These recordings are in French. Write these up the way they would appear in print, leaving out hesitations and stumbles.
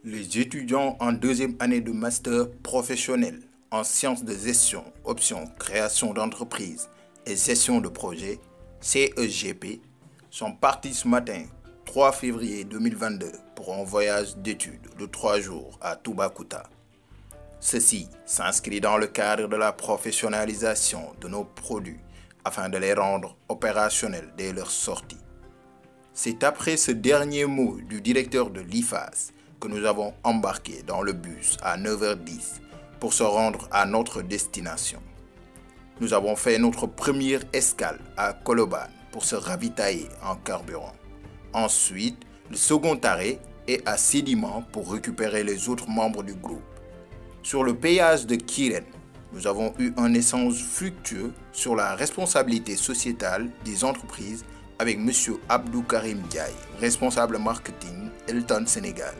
Les étudiants en deuxième année de master professionnel en sciences de gestion, option création d'entreprise et gestion de projet, CEGP, sont partis ce matin, 3 février 2022, pour un voyage d'études de 3 jours à Toubacouta. Ceci s'inscrit dans le cadre de la professionnalisation de nos produits afin de les rendre opérationnels dès leur sortie. C'est après ce dernier mot du directeur de l'IFAS que nous avons embarqué dans le bus à 9h10 pour se rendre à notre destination. Nous avons fait notre première escale à Colobane pour se ravitailler en carburant. Ensuite, le second arrêt est à Sédiment pour récupérer les autres membres du groupe. Sur le péage de Kirène, nous avons eu un échange fructueux sur la responsabilité sociétale des entreprises avec M. Abdou Karim Diaye, responsable marketing Elton Sénégal.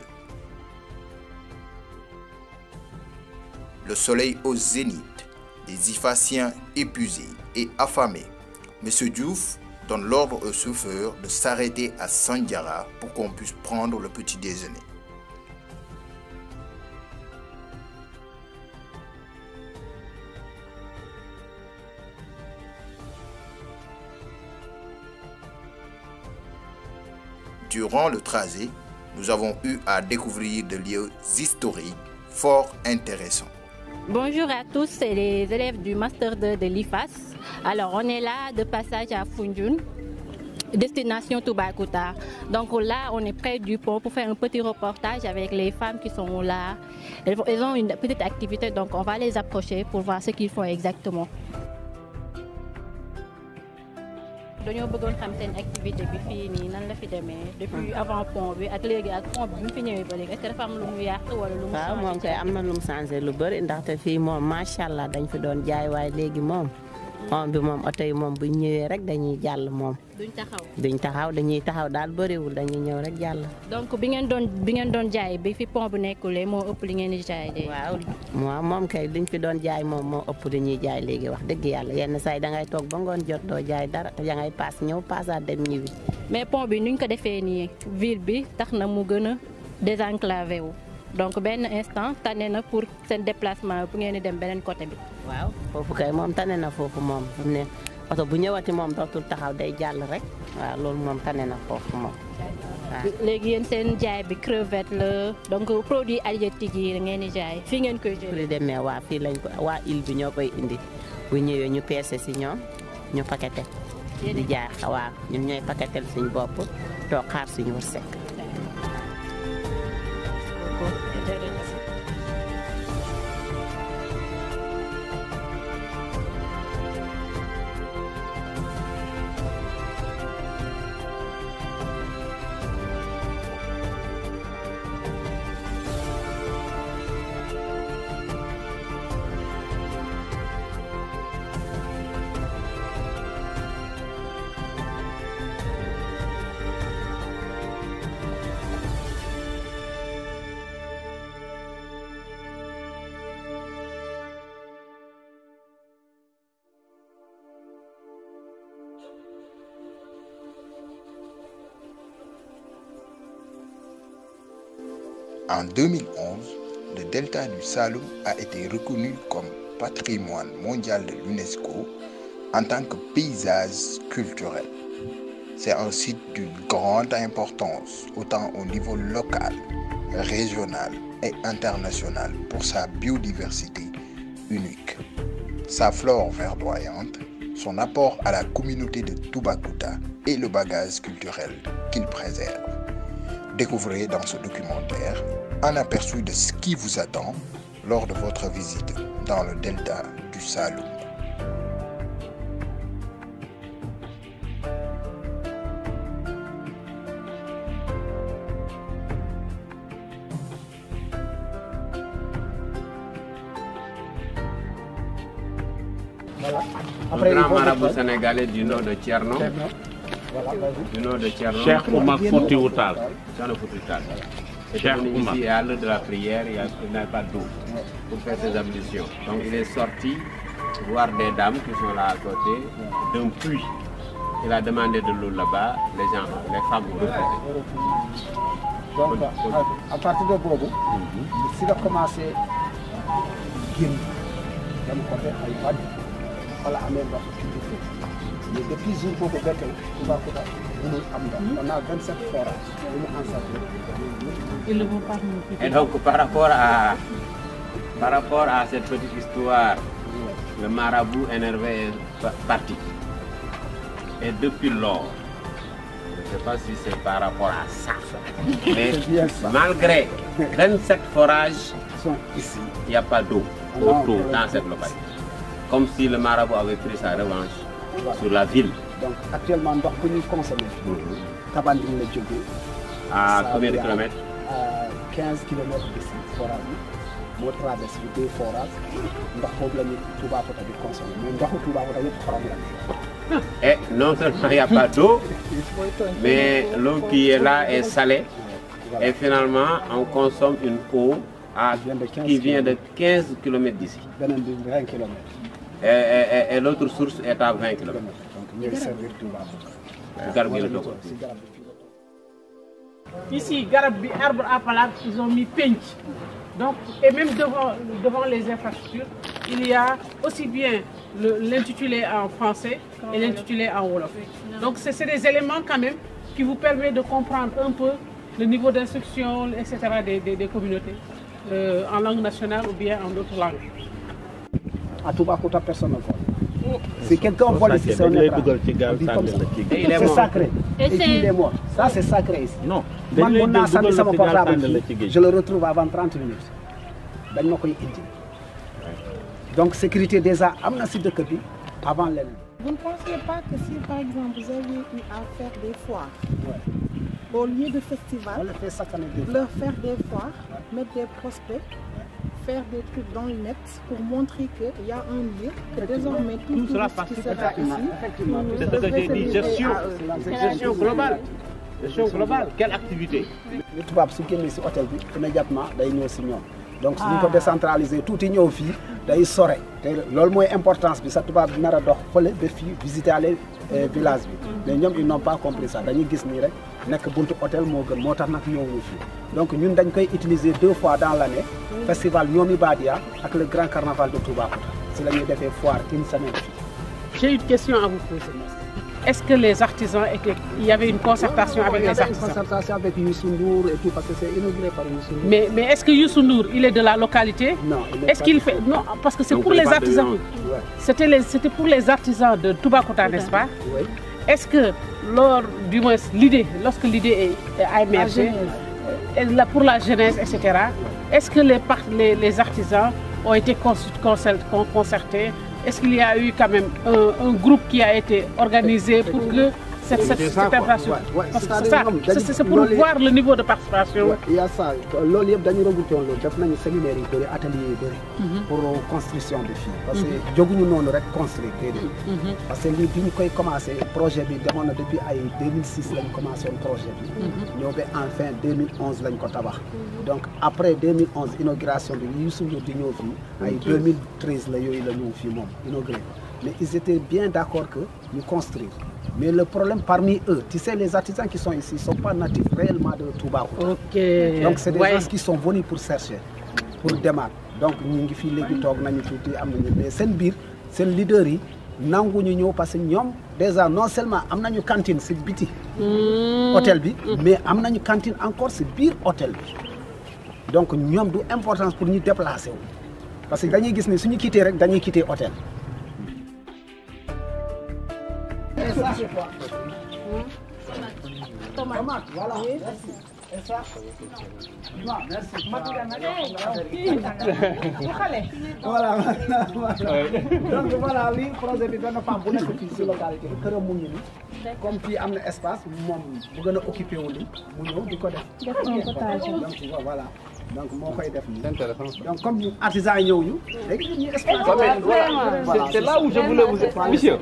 Le soleil au zénith, des Ifasiens épuisés et affamés. M. Diouf donne l'ordre au chauffeur de s'arrêter à Sandiara pour qu'on puisse prendre le petit déjeuner. Durant le trajet, nous avons eu à découvrir des lieux historiques fort intéressants. Bonjour à tous, c'est les élèves du Master 2 de l'IFAS. Alors, on est là de passage à Foundiougne, destination Toubacouta. Donc là, on est près du pont pour faire un petit reportage avec les femmes qui sont là. Elles ont une petite activité, donc on va les approcher pour voir ce qu'ils font exactement. Dañoo bëggoon xam seen activité bi fii nii nan la fi demee depuis avant pont bi ak léegi ak pont bi mu fi ñëwee ba léegi est-ce que dafa am lu mu yàq wala lu mu changé. waaw moom kay am na lu mu changé lu bëri ndaxte fii moom macha allah dañ fi doon jaay waaye léegi moom pont bi moom oto yi moom buñ ñëwee rek dañuy jàll moom. duñ taxaw dañuy taxaw daal bëriwul dañuy ñëw rek jàll. donc bi ngeen doon jaay bi fi pont bu nekkulee moo ëpp li ngeen di jaay de. waaw moom kay liñ fi doon jaay moom moo ëpp li ñuy jaay léegi wax dëgg yàlla yenn saa yi dangay toog ba ngoon jot doo jaay dara te dangay paas ñëw paasaat dem ñibbi. mais pont bi nuñ ko defee nii ville bi tax na mu gën a désenclavé wu donc benn instant tane na pour seen déplacement bu ngeen di dem beneen côté bi. waaw foofu kay moom tane na foofu moom fu ne oto bu ñëwati moom dootul taxaw day jàll rek waaw loolu moom tane na foofu moom. waaw léegi yéen seen jaay bi crevette la donc produit halieutique yi ngeen di jaay fii ngeen koy jëlee. li demee waa fii lañ ko waa île bi ñoo koy indi bu ñëwee ñu peese si ñoom ñu paqueté. di jaay waaw ñun ñooy paquetel suñu bopp toog xaar suñu wërsëg. En 2011, le delta du Saloum a été reconnu comme patrimoine mondial de l'UNESCO en tant que paysage culturel. C'est un site d'une grande importance, autant au niveau local, régional et international pour sa biodiversité unique, sa flore verdoyante, son apport à la communauté de Toubacouta et le bagage culturel qu'il préserve. Découvrez dans ce documentaire un aperçu de ce qui vous attend lors de votre visite dans le delta du Saloum. Le grand marabout sénégalais du nom de Thierno. Du nom de Thierno. Cheikh Oumar Foutiyou Tall. Cheikh Oumar. Ici, à l'heure de la prière, il n'a pas d'eau pour faire ses ablutions. Donc il est sorti voir des dames qui sont là à côté d'un puits. Il a demandé de l'eau là-bas, les femmes ont refusé. donc à partir de boobu si la commencé génn dem côté ay Wadi wala amee ndox mais depuis jour boobu ba tey Toubacouta mënul am ndox on a 27 forages yu ñu encerclé. Et donc par rapport à cette petite histoire, le marabout énervé est parti. Et depuis lors, je ne sais pas si c'est par rapport à ça, mais malgré 27 forages, ici, il n'y a pas d'eau autour dans cette localité. Comme si le marabout avait pris sa revanche sur la ville. Donc actuellement, ndox bu ñuy consommer. Kabanding la jógee. À combien de kilomètres? À 15 kilomètres d'ici, forage bi. Moo traversé deux forages. Ndox boobu la ñu Toubacouta di consommer. Mais ndoxu Toubacouta yëpp xorom la. Et non seulement il n'y a pas d'eau, mais l'eau qui est là est salée. Et finalement, on consomme une eau qui vient de 15 km d'ici. Beneen bi 20 km. Et l'autre source est à 20 km. Ici, Garabi, arbre à palade, ils ont mis pinch. Donc, et même devant les infrastructures, il y a aussi bien l'intitulé en français et l'intitulé en wolof. Donc, c'est des éléments quand même qui vous permettent de comprendre un peu le niveau d'instruction, etc. des communautés en langue nationale ou bien en d'autres langues. À Toubacouta, personne ne vole. Si quelqu'un vole ici, c'est un étrange. C'est sacré. Et puis il est mort. Ça, c'est sacré ici. Non. Man, mon naa sànni sama portable je le retrouve avant 30 minutes. dañ ma koy indi. Donc, sécurité déjà, am na si dëkk bi avant leneen. Vous ne pensez pas que si, par exemple, vous avez eu à faire des foires, au lieu de festival, on le fait chaque année, leur faire des foires, mettre des prospects, faire des trucs dans le net pour montrer qu'il y a un lieu, que désormais tout cela touriste qui sera ici, c'est ce que j'ai dit, gestion globale. Gestion globale, quelle activité? Le tubaab su génnee si hôtel bi immédiatement day ñëw si ñoom. Donc su ñu ko décentraliser tuuti ñëw fii day sore te loolu mooy importance bi sa tubaab bi nar a dox fële ba fii visiter aller village bi mais ñoom ils n'ont pas compris ça dañuy gis nii rek nekk buntu hôtel moo gën moo tax nag ñëwuñu fii donc ñun dañ koy utiliser 2 fois dans l'année festival Ñoomi Badia ak le grand carnaval de Toubacouta si la ñuy defee foire une semaine fii. J'ai une question à vous poser. Est-ce que les artisans il y avait une concertation avec les artisans? Une concertation avec Youssou Ndour et tout parce que c'est inauguré par Youssou Ndour. Mais est-ce que Youssou Ndour, il est de la localité? Non. Est-ce qu'il fait? Non, parce que c'est pour les artisans. C'était pour les artisans de Toubacouta, n'est-ce pas? Oui. Est-ce que du moins lorsque l'idée a émergé, pour la jeunesse, etc. Est-ce que les artisans ont été concertés? Est-ce qu'il y a eu quand même un groupe qui a été organisé pour que cette infrastructure? Parce que c'est pour voir le niveau de participation. Il y a ça. Loolu yëpp dañu regroupé woon loolu def nañu séminaire yu bëri atelier yu bëri pour construction de fii parce que jóguñu noonu rek construire déedéet parce que lii bi ñu koy commencé projet bi demoon na depuis ay 2006 lañ commencé woon projet bi ñëw ba enfin 2011 lañ ko tabax donc après 2011 inauguration bi Youssou Ndour di ñëw fii ay 2013 la yooyu la ñëw fii moom inauguré mais ils étaient bien d'accord que ñu construire. Mais le problème parmi eux, tu sais, les artisans qui sont ici ne sont pas natifs réellement de Toubacouta. Okay. Donc c'est des gens qui sont venus pour chercher, pour démarrer. Donc nous ngi fi légui tok nañu tuuti am nañu mais seen biir seen leader yi nanguñu ñëw parce que ñoom déjà non seulement am nañu cantine ci biti hôtel bi mais am nañu cantine encore ci biir hôtel bi. Donc ñoom du importance pour ñu déplacer wu parce que dañuy gis ne suñu quitter rek dañuy quitter hôtel. Et ça c'est quoi? Tomate, voilà. Merci. Et ça? Non, merci. Voilà. Donc voilà, lii projet bi benn femme bu nekk fii si localité bi këram mu ngi nii comme fii am na espace moom bu gën a occupé wu li mu ñëw di ko def. Donc voilà. Donc moo koy def nii. Donc comme artisans yi ñëw ñu léegi ñu espace. C'est là où je voulais vous expliquer. Monsieur.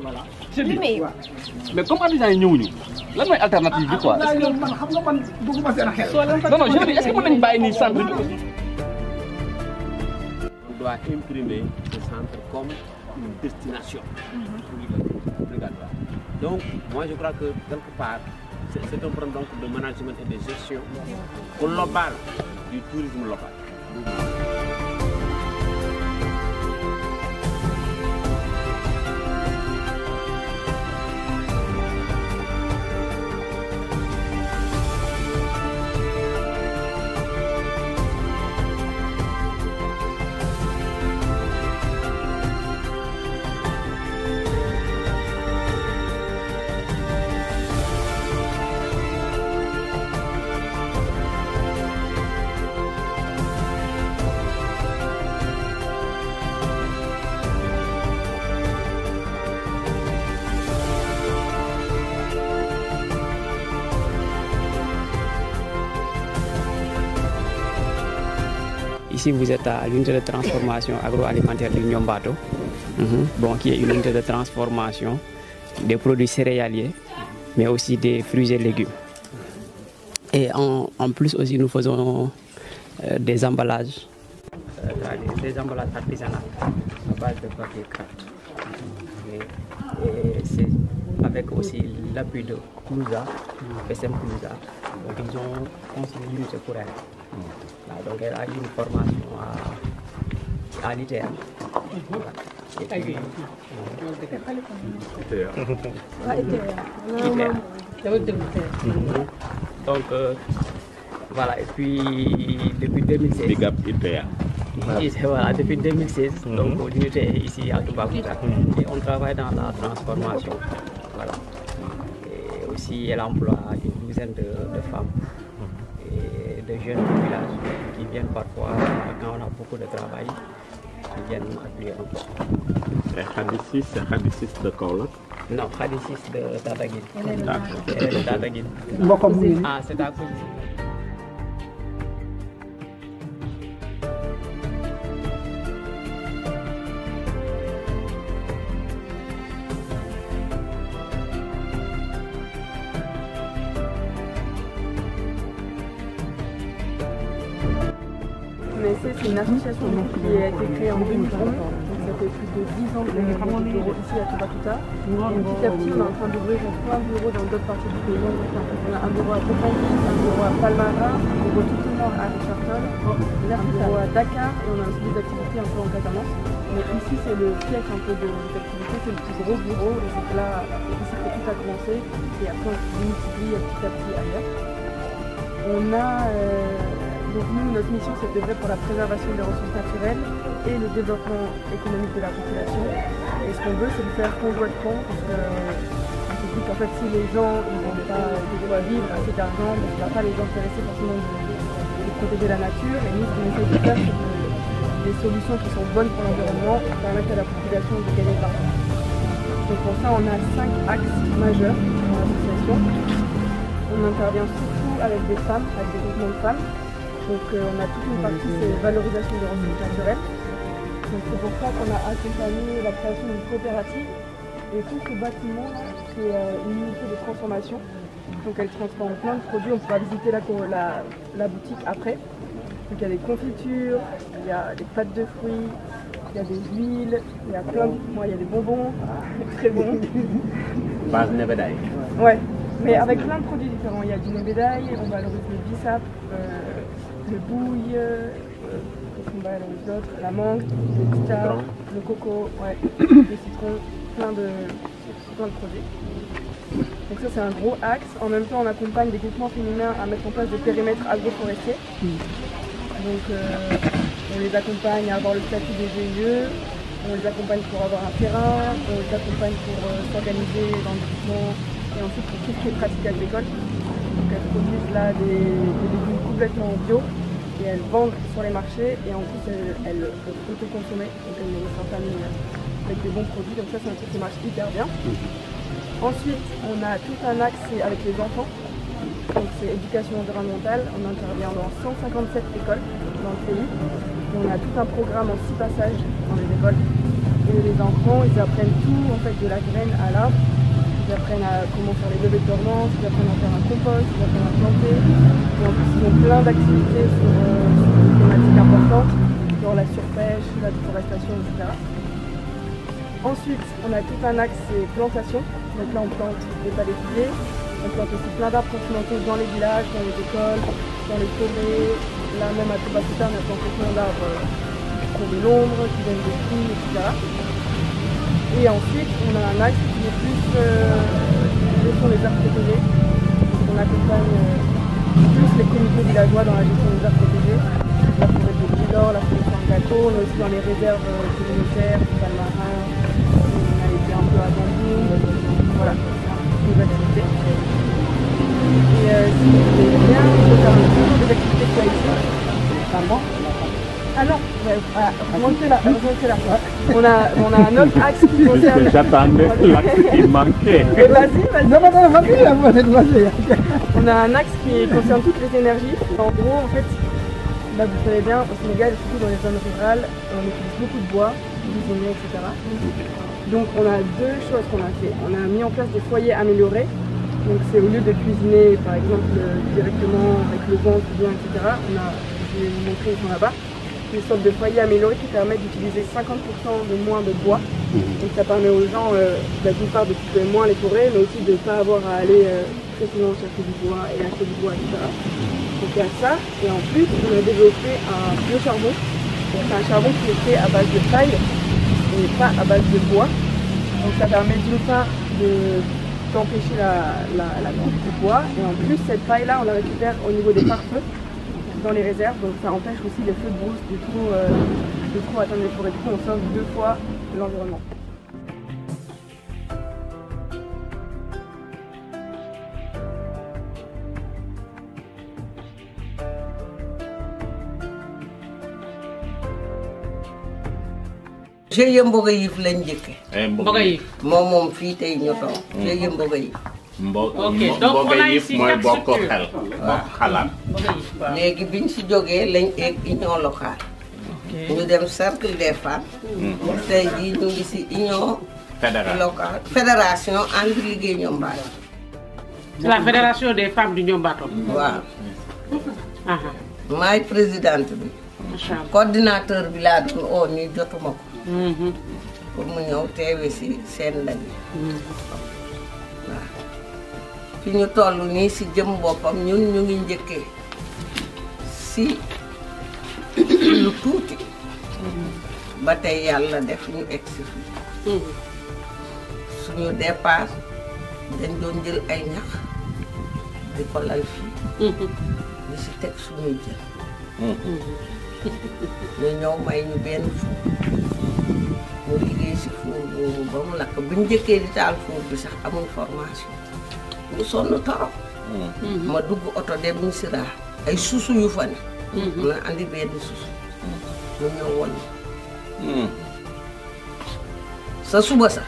Mais comme artisans yi ñëwuñu lan mooy alternative bi quoi. Man xam nga man bëgguma seen xel. Non, je veux dire, est-ce que mën nañu bàyyi nii centre bi. On doit imprimer ce centre comme une destination obligatoire. Donc, moi je crois que quelque part, c'est un problème donc de management et de gestion globale du tourisme local. Ici, vous êtes à l'unité de transformation agroalimentaire du Nyombato, qui est une unité de transformation des produits céréaliers, mais aussi des fruits et légumes. Et en plus aussi, nous faisons des emballages. Des emballages artisanaux à base de papier carte. Et c'est avec aussi l'appui de Clousa, SM Clousa. Donc ils ont construit l'unité pour elle. Donc elle a eu une formation à l'ITER. Donc voilà, et puis depuis 2016. Big up ITER. Voilà, depuis 2016, donc l'unité est ici à Toubacouta. Et on travaille dans la transformation. Voilà. Et aussi elle emploie une douzaine de femmes et de jeunes du village qui viennent parfois, quand on a beaucoup de travail, qui viennent appuyer un peu. Et Khadissis, c'est Khadissis de Kaolack? Non, Khadissis de Tataguine. De Tataguine. Ah, c'est à côté. C'est une association qui a été créée en 2011, donc ça fait plus de 10 ans que nous avons des bureaux ici à Toubacouta. Et petit à petit, on est en train d'ouvrir plein de bureaux dans d'autres parties du pays. On a un bureau à Popayi, un bureau à Palmara, un bureau tout au nord à Richardson, un bureau à Dakar, et on a aussi des activités un peu en Casamance. Mais ici, c'est le siège un peu de nos activités, c'est le plus gros bureau, et c'est là, ici que tout a commencé, et après on se multiplie petit à petit ailleurs. On a... Donc nous, notre mission, c'est de vrai pour la préservation des ressources naturelles et le développement économique de la population. Et ce qu'on veut, c'est le faire conjointement, parce qu'on se dit qu'en fait, si les gens n'ont pas de quoi vivre assez d'argent, ça ne va pas les intéresser forcément de protéger la nature. Et nous, ce qu'on essaie de faire, c'est des solutions qui sont bonnes pour l'environnement, permettre à la population de gagner de l'argent. Donc pour ça, on a 5 axes majeurs dans l'association. On intervient surtout avec des femmes, avec des groupements de femmes. Donc on a toute une partie, c'est valorisation des ressources naturelles. Donc c'est pour ça qu'on a accompagné la création d'une coopérative. Et tout ce bâtiment, c'est une unité de transformation. Donc elle transforme plein de produits. On pourra visiter la boutique après. Donc il y a des confitures, il y a des pâtes de fruits, il y a des huiles, il y a plein de... il y a des bonbons, très bons. Base nebedaï. Ouais, mais avec plein de produits différents. Il y a du nebedaï, on valorise le bissap, le bouille, la mangue, le guitare, le coco, le citron, plein de produits. Donc ça c'est un gros axe. En même temps on accompagne des groupements féminins à mettre en place des périmètres agroforestiers. Donc on les accompagne à avoir le statut des GIE, on les accompagne pour avoir un terrain, on les accompagne pour s'organiser dans le groupement et ensuite pour tout ce qui est pratique agricole. Donc elles produisent là des légumes complètement bio et elles vendent sur les marchés et en plus elles peuvent autoconsommer, donc elles les s'entament avec des bons produits, donc ça c'est un truc qui marche hyper bien. Ensuite on a tout un axe avec les enfants, donc c'est éducation environnementale, on intervient dans 157 écoles dans le pays et on a tout un programme en 6 passages dans les écoles et les enfants ils apprennent tout en fait de la graine à l'arbre. Ils apprennent à comment faire les levées de dormance, ils apprennent à faire un compost, ils apprennent à planter. Et en plus, ils ont plein d'activités sur des thématiques importantes, genre la surpêche, la déforestation, etc. Ensuite, on a tout un axe, c'est plantation. Donc là, on plante des palétuviers, on On plante aussi plein d'arbres continentaux dans les villages, dans les écoles, dans les forêts. Là même à Toubacouta, on a planté plein d'arbres qui font de l'ombre, qui donnent des fruits, etc. Et ensuite, on a un axe qui est plus gestion des aires protégées. On accompagne plus les comités villageois dans la gestion des aires protégées. La forêt de Brilor, la forêt de Sangato, on est aussi dans les réserves communautaires, du Palmarin, on a été un peu à Bambou, voilà, des activités. Et si vous voulez bien, on peut faire un tour des activités qu'il y a ici. Pardon? Ah non, remontez là. On a un autre axe qui concerne... J'attendais l'axe qui manquait. Vas-y. Non, vas-y. On a un axe qui concerne toutes les énergies. En gros, en fait, bah, vous savez bien, au Sénégal, surtout dans les zones rurales, on utilise beaucoup de bois, cuisiner, etc. Donc on a deux choses qu'on a fait. On a mis en place des foyers améliorés. Donc c'est au lieu de cuisiner, par exemple, directement avec le ventre, bien, etc. Je vais vous montrer, ils sont là-bas. Une sorte de foyer amélioré qui permet d'utiliser 50% de moins de bois. Donc ça permet aux gens, d'une part, de couper moins les forêts, mais aussi de ne pas avoir à aller très souvent chercher du bois et acheter du bois, etc. Donc il y a ça, et en plus on a développé un biocharbon. Donc c'est un charbon qui est fait à base de paille et pas à base de bois. Donc ça permet d'une part d'empêcher la coupe du bois, et en plus cette paille là on la récupère au niveau des pare-feux dans les réserves, donc ça empêche aussi les feux de brousse de trop atteindre les forêts. Du coup on sauve 2 fois l'environnement. GIE Mboga Yif lañ njëkke. Mboga Yif. moom fii tey ñu toog. GIE Mboga Yif. Ok, donc on a ici 4 structures. xalaat. léegi biñ si jógee lañ egg union locale. ñu dem cercle des femmes. tey jii ñu ngi si union locale. fédération ànd liggéey Niombato. C'est la fédération des femmes du Niombato. waaw. maay présidente bi. coordinateur bi laa doon oo nii jotuma ko. pour mu ñëw teewe si seen ndaje. waaw fi ñu toll nii si jëm boppam ñun ñu ngi njëkkee si lu tuuti. ba tey yàlla def ñu egsi fi. suñu départ dañ doon jël ay ñax di ko lal fii. di si teg suñuy jël. ñu ñëw may ñu benn fuur ñu liggéey si fuur boobu ba mu lakk bi ñu njëkkee di taal fuur bi sax amul formation ñu sonn torop. ma dugg oto dem ñu sira ay susu yu fa ne. ma andi benn susu mu ñëw woon sa suba sax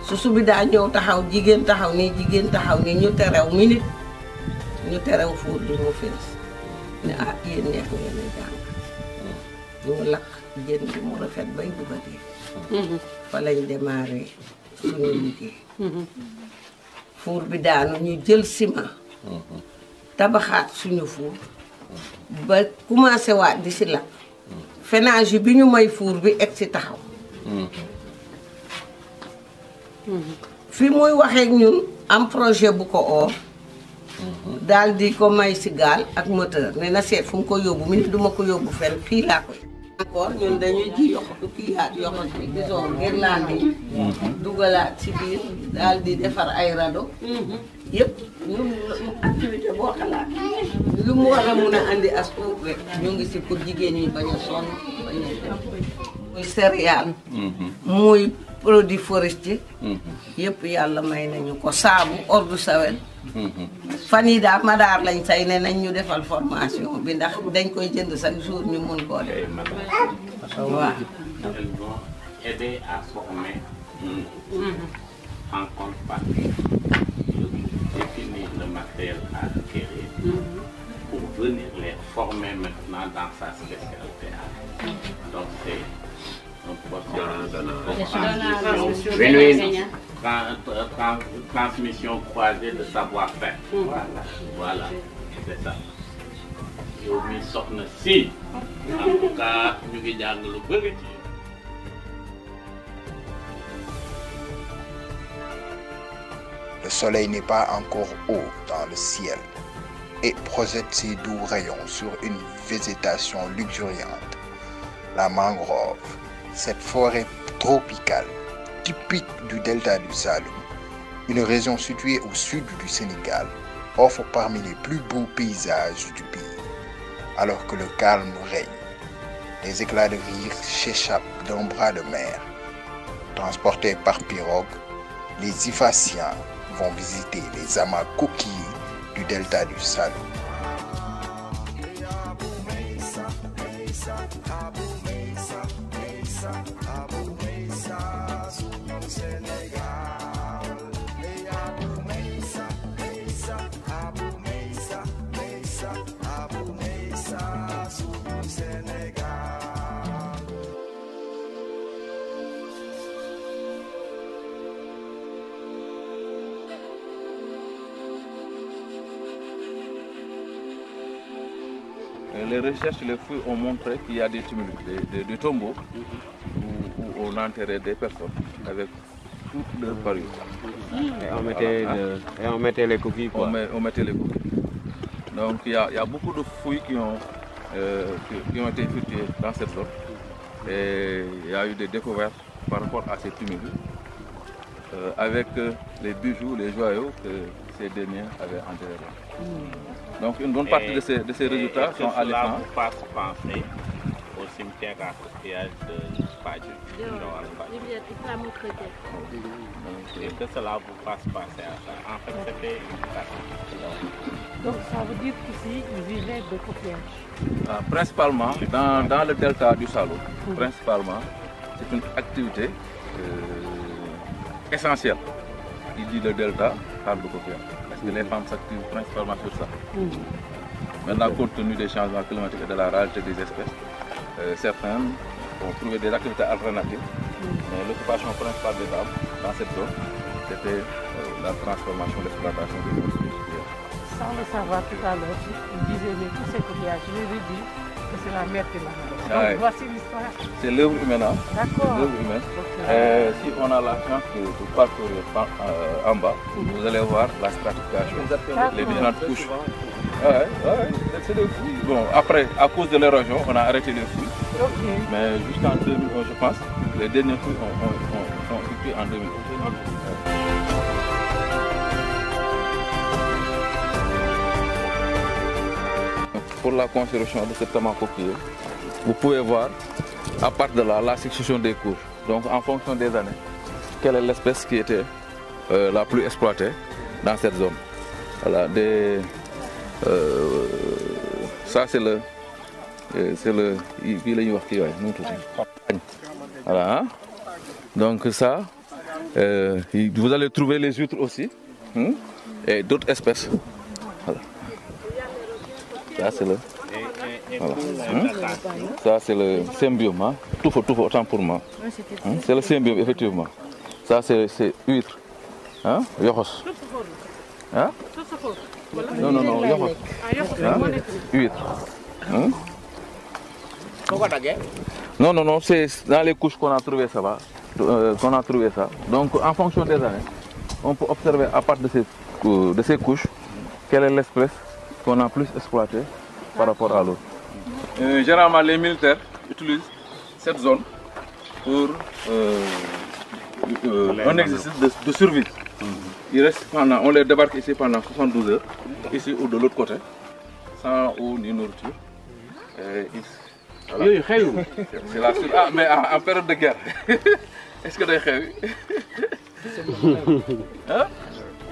susu bi daa ñëw taxaw jigéen taxaw nii ñu terew minute ñu terew fuur bi mu fees ne yéen neex ngeen a jàng. ñu lakk jën bi mu rafet bay bugg a dee. fa lañ démarré suñu liggéey. fuur bi daanu ñu jël ciment. tabaxaat suñu fuur. ba commencé waat di si lakk. fénage bi ñu may fuur bi egg si taxaw. fi muy waxee ñun am projet bu ko oo. daal di ko may si gaal ak moteur ne na seet fu mu ko yóbbu mi duma ko yóbbu fenn fii laa koy. encore ñun dañuy ji yoxatu kii yoxatu bi disons guirlande yi. dugalaat si biir daal di defar ay radeau. yëpp ñun activité boo xalaat lu mu war a mun a andi as tuut rek ñu ngi si pour jigéen ñi bañ a sonn bañ a def muy céréale. muy produit forestier. yëpp yàlla may nañu ko saabu eau de Javel. fan yii daal Madaar lañ say ne nañ ñu defal formation bi ndax dañ koy jënd chaque jour ñu mun koo def. waaw. Elles vont aider à former en contrepartie définir le matériel à acquérir pour venir les former maintenant dans sa spécialité. Donc c'est un processus transmission croisée de savoir-faire. Voilà, c'est ça. yow mi soxna si en tout cas ñu ngi jàng lu bëri ci. Le soleil n'est pas encore haut dans le ciel et projette ses doux rayons sur une végétation luxuriante. La mangrove, cette forêt tropicale typique du delta du Saloum, une région située au sud du Sénégal, offre parmi les plus beaux paysages du pays. Alors que le calme règne, les éclats de rire s'échappent d'un bras de mer. Transportés par pirogue, les Ifassiens vont visiter les amas coquillés du delta du Saloum. Les recherches, les fouilles ont montré qu'il y a des tumulus, des tombeaux où on enterrait des personnes avec toutes leurs parures. Et on mettait les coquilles, quoi. On mettait les coquilles. Donc il y a beaucoup de fouilles qui ont été effectuées dans cette zone. Et il y a eu des découvertes par rapport à ces tumulus avec les bijoux, les joyaux que ces derniers avaient enterrés là. Donc une bonne partie de ces résultats sont à l'écran. Vous fasse penser au cimetière à coquillage de Padjou. Et que cela vous fasse penser à ça. En fait, c'était une carte. Donc ça veut dire qu'ici, ils vivaient de coquillages. Principalement dans le delta du Saloum. Principalement, c'est une activité essentielle. Il dit le delta, parle de coquillage. Parce que les femmes s'activent principalement sur ça. Maintenant, compte tenu des changements climatiques et de la rareté des espèces, certaines ont trouvé des activités alternatives. Mais l'occupation principale des dames dans cette zone, c'était la transformation, l'exploitation des coquillages. Sans le savoir tout à l'heure, il disait mais tous ces coquillages, je lui ai dit que c'est la mer qui l'a. Donc voici l'histoire. C'est l'œuvre humaine. D'accord. L'œuvre humaine. Si on a la chance de parcourir en bas, vous allez voir la stratification, les différentes couches. C'est des fouilles. Bon, après, à cause de l'érosion, on a arrêté les fouilles. Mais jusqu'en 2011, je pense, les dernières fouilles sont effectuées en 2011. Pour la construction de cet amas coquillé, vous pouvez voir à partir de là la succession des couches. Donc en fonction des années, quelle est l'espèce qui était la plus exploitée dans cette zone. Voilà, ça c'est le voilà, hein? Donc ça, vous allez trouver les huîtres aussi et d'autres espèces. Voilà. Ça c'est le, voilà. Ça c'est le symbiome, hein? Tout faut autant pour moi. C'est le symbiome effectivement. Ça c'est huître, hein? Yochos. Hein? Non, yochos. Hein? Huître. Hein? Non, c'est dans les couches qu'on a trouvé ça. Donc en fonction des années, on peut observer à partir de ces couches quelle est l'espèce qu'on a plus exploité par rapport à l'autre. Généralement, les militaires utilisent cette zone pour un exercice de survie. On les débarque ici pendant 72 heures, ici ou de l'autre côté, sans eau ni nourriture. Voilà. C'est la survie. Ah, mais en période de guerre, est-ce que hein?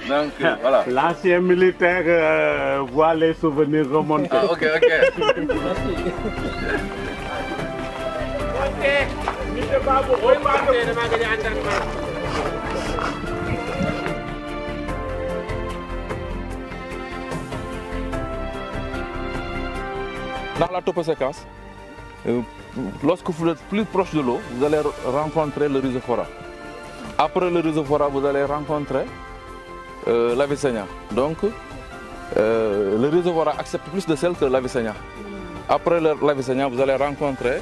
Donc voilà. L'ancien militaire voit les souvenirs remonter. Ah, ok. Dans la toposéquence, lorsque vous êtes plus proche de l'eau, vous allez rencontrer le rhizophora. Après le rhizophora, vous allez rencontrer l'Avicennia. Donc, le rhizophora accepte plus de sel que l'Avicennia. Après l'Avicennia, vous allez rencontrer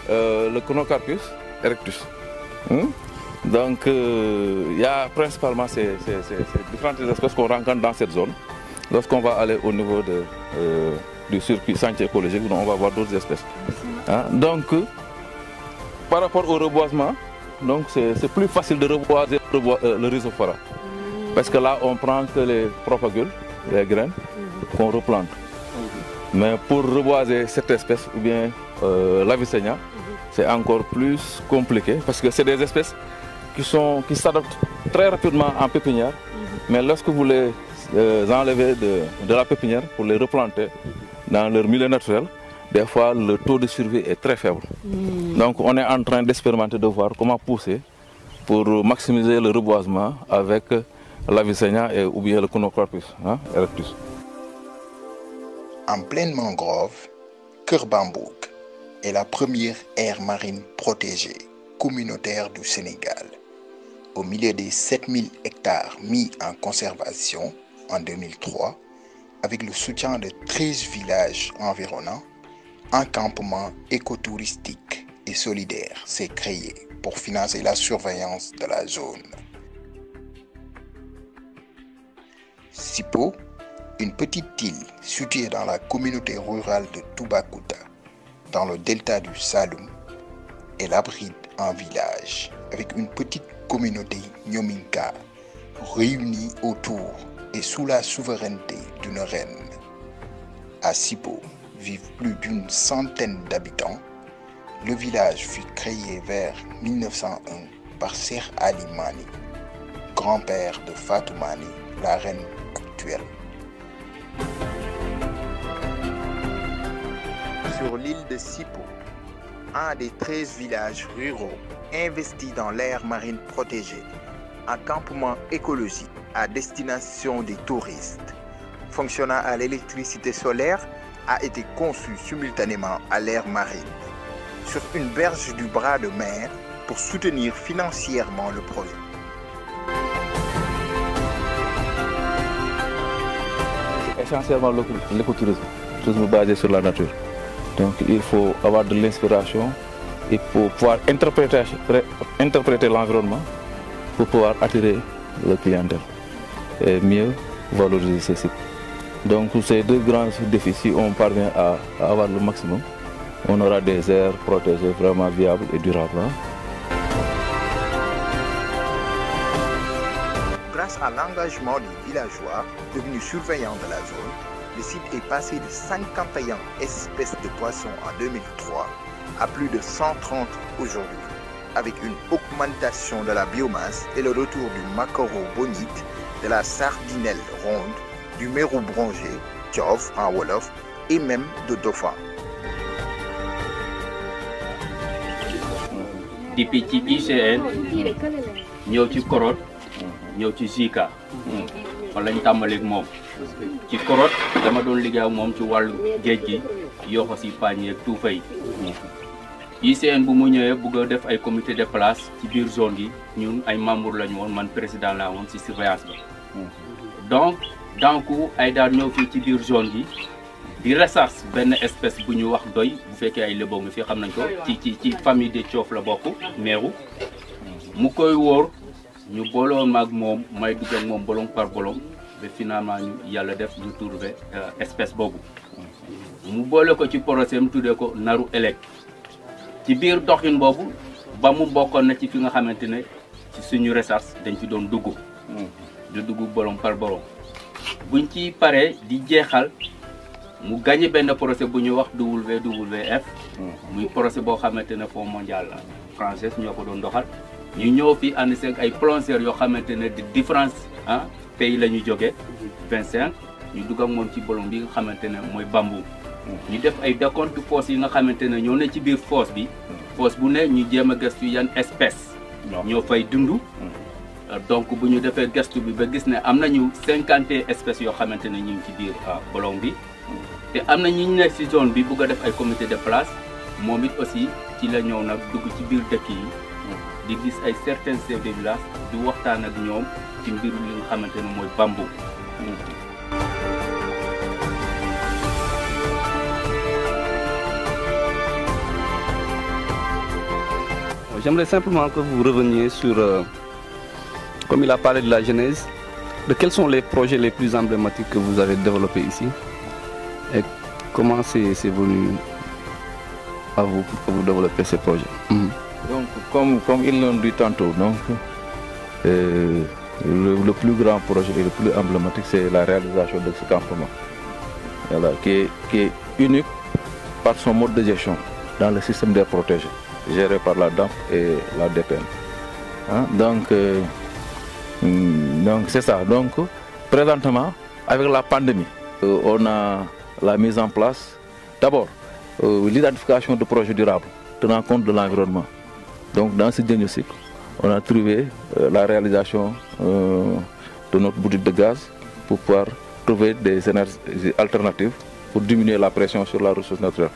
le Chronocarpus erectus. Donc, il y a principalement ces différentes espèces qu'on rencontre dans cette zone. Lorsqu'on va aller au niveau du circuit sentier écologique, on va voir d'autres espèces. Hein? Donc, par rapport au reboisement, c'est plus facile de reboiser le rhizophora. Parce que là, on prend que les propagules, les graines, qu'on replante. Mais pour reboiser cette espèce, ou bien l'Avicennia, c'est encore plus compliqué parce que c'est des espèces qui s'adaptent très rapidement en pépinière. Mais lorsque vous les enlevez de la pépinière pour les replanter dans leur milieu naturel, des fois le taux de survie est très faible. Donc on est en train d'expérimenter, de voir comment pousser pour maximiser le reboisement avec l'Avicennia ou bien le Conocarpus erectus. En pleine mangrove, Kër Bambouk est la première aire marine protégée communautaire du Sénégal. Au milieu des 7000 hectares mis en conservation en 2003, avec le soutien de 13 villages environnants, un campement écotouristique et solidaire s'est créé pour financer la surveillance de la zone. Sipo, une petite île située dans la communauté rurale de Toubacouta, dans le delta du Saloum, elle abrite un village avec une petite communauté Nyominka réunie autour et sous la souveraineté d'une reine. À Sipo vivent plus d'une centaine d'habitants. Le village fut créé vers 1901 par Ser Ali Mani, grand-père de Fatou Mani, la reine actuelle. Sur l'île de Sipo, un des 13 villages ruraux investis dans l'aire marine protégée, un campement écologique à destination des touristes, fonctionnant à l'électricité solaire, a été conçu simultanément à l'aire marine, sur une berge du bras de mer pour soutenir financièrement le projet. Essentiellement l'écotourisme, tourisme basé sur la nature. Donc il faut avoir de l'inspiration et pour pouvoir interpréter l'environnement pour pouvoir attirer le clientèle et mieux valoriser ces sites. Donc ces deux grands défis, si on parvient à avoir le maximum, on aura des aires protégées vraiment viables et durables. Grâce à l'engagement des villageois devenus surveillants de la zone, le site est passé de 51 espèces de poissons en 2003 à plus de 130 aujourd'hui, avec une augmentation de la biomasse et le retour du maquereau bonite, de la sardinelle ronde, du mérou bronzé, tchof en wolof, et même de dauphin. Depuis ci ICN ñëw ci Korot ñëw ci Zika fan lañ tàmbaleeg moom ci Korot dama doon liggéey ak moom ci wàllu géej gi yoxo si paañ ak tuufa yi ICN bu mu ñëwee bëgg a def ay comité de place ci biir zone yi ñun ay membres lañu woon man président laa woon ci surveillance ba donc ay daal ñëw fii ci biir zone yi di recherche benn espèce bu ñu wax doy bu fekkee ay lébo nga fi xam nañ ko ci famille de coof la bokk meeru mu koy wóor ñu booloon maag moom may dugg ak moom bolong par bolong ba finalement ñu yàlla def ñu trouvé espèce boobu mu boole ko ci projet mu tuddee ko naru elek ci biir doxin boobu ba mu bokkoon na ci fi nga xamante ne ci suñu recherche dañ ci doon dugg di dugg bolong par bolong buñ ci paree di jeexal mu gagné benn projet bu ñuy wax WWF muy projet boo xamante ne Fonds mondial français ñoo ko doon doxal ñu ñëw fi ànd seeg ay plongeurs yoo xamante ne de différents pays la ñu jógee 25 ñu dugg ak moom ci bolong bi nga xamante ne mooy Bambou ñu def ay décompte fosse yi nga xamante ne ñoo ne ci biir fosse bi fosse bu ne ñu jéem a gëstu yan espèce ñoo fay dund donc bu ñu defee gëstu bi ba gis ne am nañu 50 espèces yoo xamante ne ñu ngi ci biir bolong bi te am na ñi ñu nekk ci zone bi bëgg a def ay comité de place moom it aussi ci la ñëw nag dugg ci biir dëkk yi di gis ay certains chefs de village di waxtaan ak ñoom ci mbiru li nga xamante ne mooy Bambou. j'aimerais simplement que vous reveniez sur, comme il a parlé de la genèse, de quels sont les projets les plus emblématiques que vous avez développés ici et comment c'est venu à vous pour que vous développez ces projets. Donc, comme ils l'ont dit tantôt, donc, le plus grand projet et le plus emblématique, c'est la réalisation de ce campement, voilà, qui est unique par son mode de gestion dans le système d'air protégé, géré par la DAMP et la DPN. Hein? Donc c'est ça. Donc, présentement, avec la pandémie, on a la mise en place, d'abord, l'identification de projets durables, tenant compte de l'environnement. Donc, dans ce diagnostic, on a trouvé la réalisation de notre boutique de gaz pour pouvoir trouver des énergies alternatives pour diminuer la pression sur la ressource naturelle.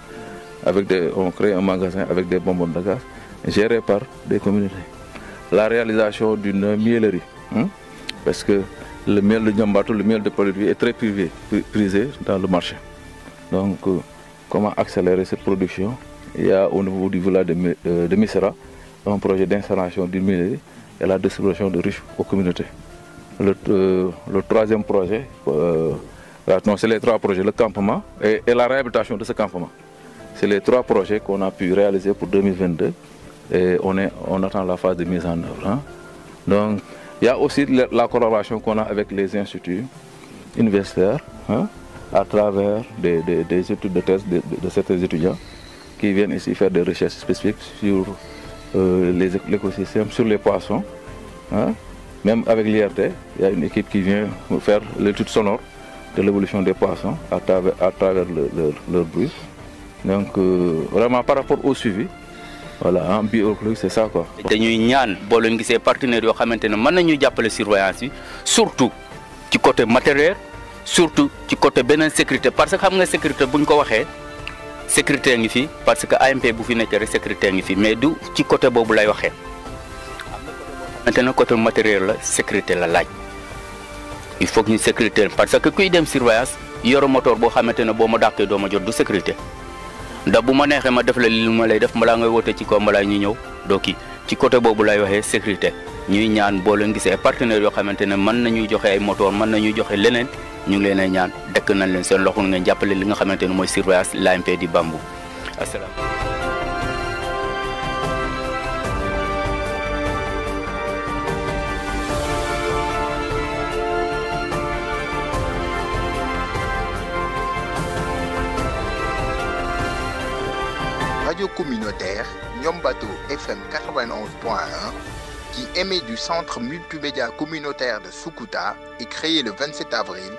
On crée un magasin avec des bonbonnes de gaz gérés par des communautés. La réalisation d'une miellerie, parce que le miel de Niombato, le miel de Paul-Louis est très prisé dans le marché. Donc, comment accélérer cette production? Il y a au niveau du village de Misera un projet d'installation d'une miellerie et la distribution de riches aux communautés. Le troisième projet, c'est les trois projets, le campement et la réhabilitation de ce campement. C'est les trois projets qu'on a pu réaliser pour 2022 et on attend la phase de mise en œuvre. Hein. Donc, il y a aussi la collaboration qu'on a avec les instituts universitaires, hein, à travers des études de thèse de certains étudiants qui viennent ici faire des recherches spécifiques sur l'écosystème, sur les poissons. Hein. Même avec l'IRT, il y a une équipe qui vient faire l'étude sonore de l'évolution des poissons à travers leur bruit. Donc, vraiment par rapport au suivi, voilà, en bioécologie, c'est ça quoi. dañuy ñaan boo leen gisee partenaires yoo xamante ne mën nañu jàppale surveillance yi surtout ci côté matériel surtout ci côté beneen sécurité parce que xam nga sécurité bu ñu ko waxee sécurité ngi fi parce que AMP bu fi nekkee rek sécurité ngi fi mais du ci côté boobu lay waxee. Maintenant côté matériel la sécurité la laaj il faut que ñu sécurité parce que kuy dem surveillance yoro moteur boo xamante ne boo ma dàqee doo ma jot du sécurité. ndax bu ma neexee ma def la li ma lay def balaa ngay woote ci kaw balaa ñuy ñëw doo kii ci côté boobu lay waxee sécurité ñuy ñaan boo leen gisee partenaires yoo xamante ne mën nañuy joxe ay moteur mën nañuy joxe leneen ñu ngi leen ay ñaan dekk nañ leen seen loxo ngeen jàppale li nga xamante ne mooy surveillance l'AMP di Bambou asalaam. Radio communautaire Niombato FM 91.1 qui émet du centre multimédia communautaire de Sukuta est créé le 27 avril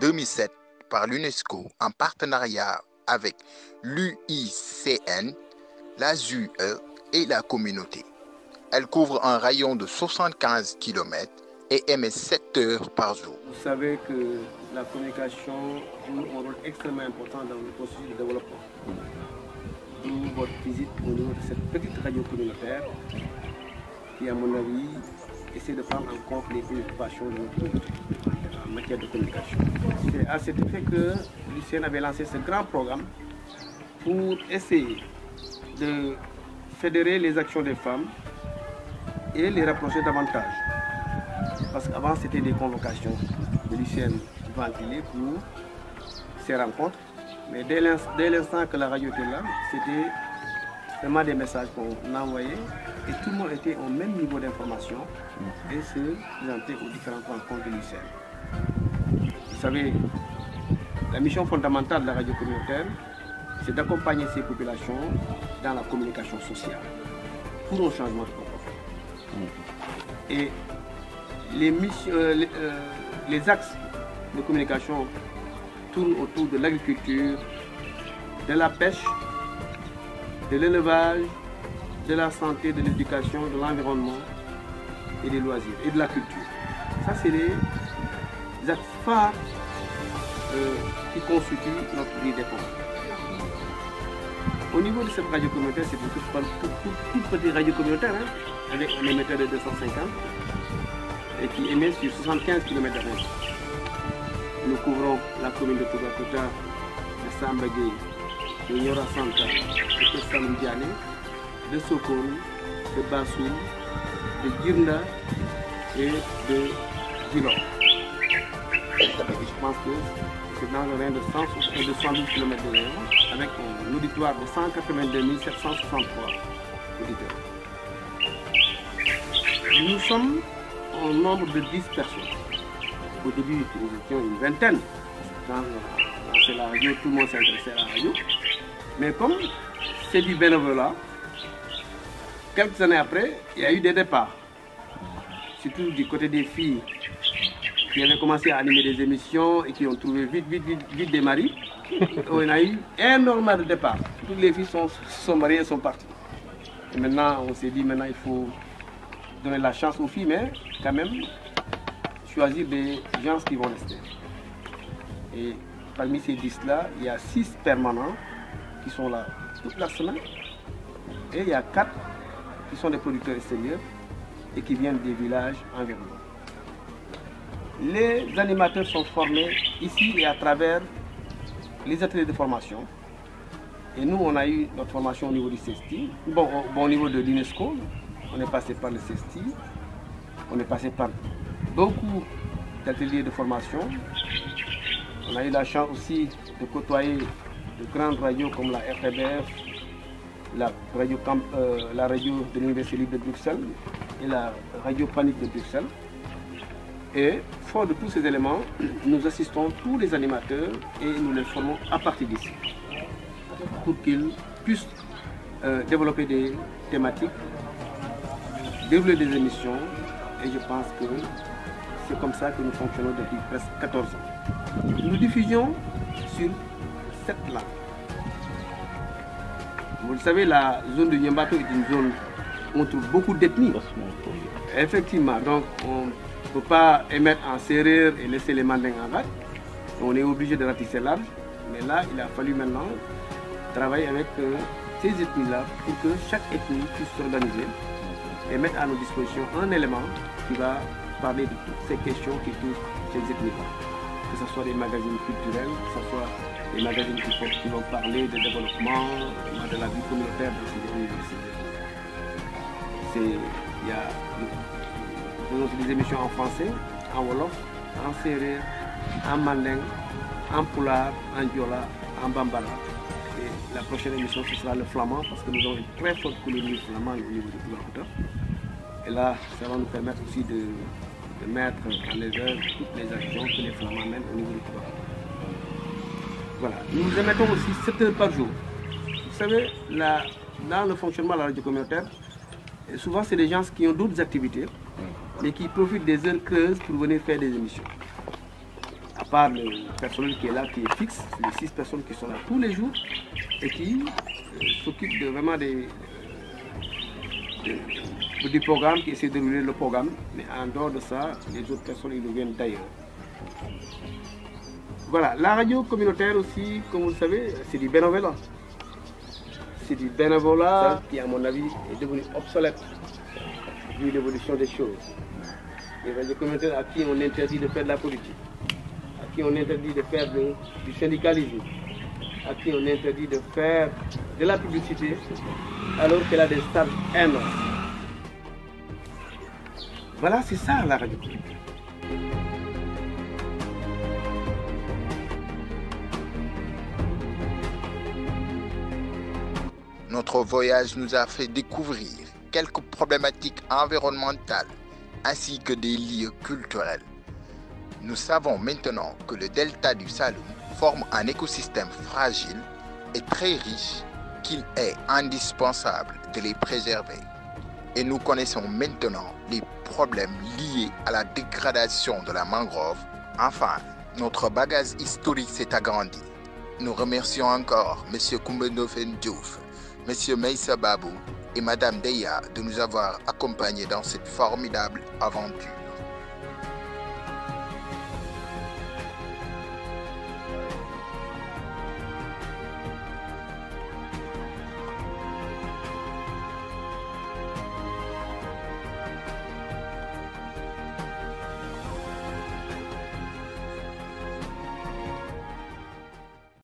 2007 par l'UNESCO en partenariat avec l'UICN, la ZUE et la communauté. Elle couvre un rayon de 75 km et émet 7 heures par jour. Vous savez que la communication joue un rôle extrêmement important dans le processus de développement. D'où votre visite au niveau de cette petite radio communautaire qui, à mon avis, essaie de prendre en compte les préoccupations de notre communauté en matière de communication. C'est à cet effet que l'UICN avait lancé ce grand programme pour essayer de fédérer les actions des femmes et les rapprocher davantage. Parce qu'avant, c'était des convocations de l'UICN ventilées pour ces rencontres. Mais dès l'instant que la radio était là, c'était vraiment des messages qu'on envoyait et tout le monde était au même niveau d'information et se présentait aux différentes rencontres de l'UICN. Vous savez, la mission fondamentale de la radio communautaire, c'est d'accompagner ces populations dans la communication sociale pour un changement de comportement. Et les axes de communication tourne autour de l'agriculture, de la pêche, de l'élevage, de la santé, de l'éducation, de l'environnement et des loisirs et de la culture. Ça, c'est les axes phares qui constituent notre vie d'école. Au niveau de cette radio communautaire, c'est une toute petite radio communautaire, hein, avec un émetteur de 250 et qui émet sur 75 km de range. Nous couvrons la commune de Toubacouta, de Sambagé, de Yora Santa, de Tessamdiane, de Sokone, de Bassoul, de Girnda et de Djilor. Je pense que c'est dans le rayon de 112 km de rayon, avec un auditoire de 182 763 auditeurs. Nous sommes au nombre de 10 personnes. Au début, nous étions une vingtaine. Quand on a lancé la radio, tout le monde s'est intéressé à la radio. Mais comme c'est du bénévolat, quelques années après, il y a eu des départs. Surtout du côté des filles qui avaient commencé à animer des émissions et qui ont trouvé vite des maris. On a eu énormément de départs. Toutes les filles sont mariées et sont parties. Et maintenant, on s'est dit, maintenant il faut donner la chance aux filles, mais quand même choisir des gens qui vont rester. Et parmi ces 10-là, il y a 6 permanents qui sont là toute la semaine. Et il y a 4 qui sont des producteurs extérieurs et qui viennent des villages environnants. Les animateurs sont formés ici et à travers les ateliers de formation. Et nous, on a eu notre formation au niveau du CESTI. Bon, au niveau de l'UNESCO, on est passé par le CESTI. On est passé par beaucoup d'ateliers de formation. On a eu la chance aussi de côtoyer de grandes radios comme la RTBF, la radio de l'Université libre de Bruxelles et la radio Panique de Bruxelles. Et fort de tous ces éléments, nous assistons tous les animateurs et nous les formons à partir d'ici pour qu'ils puissent développer des thématiques, développer des émissions. Et je pense que c'est comme ça que nous fonctionnons depuis presque 14 ans. Nous diffusions sur 7 langues. Vous le savez, la zone de Niambato est une zone où on trouve beaucoup d'ethnies. Effectivement, donc on ne peut pas émettre en serrure et laisser les mandingues en vague. On est obligé de ratisser large. Mais là, il a fallu maintenant travailler avec ces ethnies-là pour que chaque ethnie puisse s'organiser et mettre à nos dispositions un élément qui va parler de toutes ces questions qui touchent ces ethnies-là. Que ce soit des magazines culturels, que ce soit des magazines qui vont parler de développement, de la vie communautaire dans ces universités. Il y a des émissions en français, en wolof, en sérère, en manding, en poulard, en diola, en bambara. Et la prochaine émission, ce sera le flamand, parce que nous avons une très forte colonie flamande au niveau de Toubacouta. Et là, ça va nous permettre aussi de mettre en œuvre toutes les actions que les flamands mènent au niveau du Toubacouta. Voilà. Nous émettons aussi 7 heures par jour. Vous savez, dans le fonctionnement de la radio communautaire, souvent c'est des gens qui ont d'autres activités, mais qui profitent des heures creuses pour venir faire des émissions. À part le personnel qui est là, qui est fixe, les 6 personnes qui sont là tous les jours et qui s'occupent vraiment du programme, qui essaient de dérouler le programme. Mais en dehors de ça, les autres personnes, ils nous viennent d'ailleurs. Voilà, la radio communautaire aussi, comme vous le savez, c'est du bénévolat. C'est du bénévolat qui, à mon avis, est devenu obsolète vu l'évolution des choses. Les radios communautaires à qui on interdit de faire de la politique, à qui on interdit de faire du syndicalisme, à qui on interdit de faire de la publicité, alors qu'elle a des stades énormes. Voilà, c'est ça la radio communautaire. Notre voyage nous a fait découvrir quelques problématiques environnementales ainsi que des lieux culturels. Nous savons maintenant que le delta du Saloum forme un écosystème fragile et très riche qu'il est indispensable de les préserver. Et nous connaissons maintenant les problèmes liés à la dégradation de la mangrove. Enfin, notre bagage historique s'est agrandi. Nous remercions encore M. Koumbendofen Diouf, M. Meissa Babou et Mme Deya de nous avoir accompagnés dans cette formidable aventure.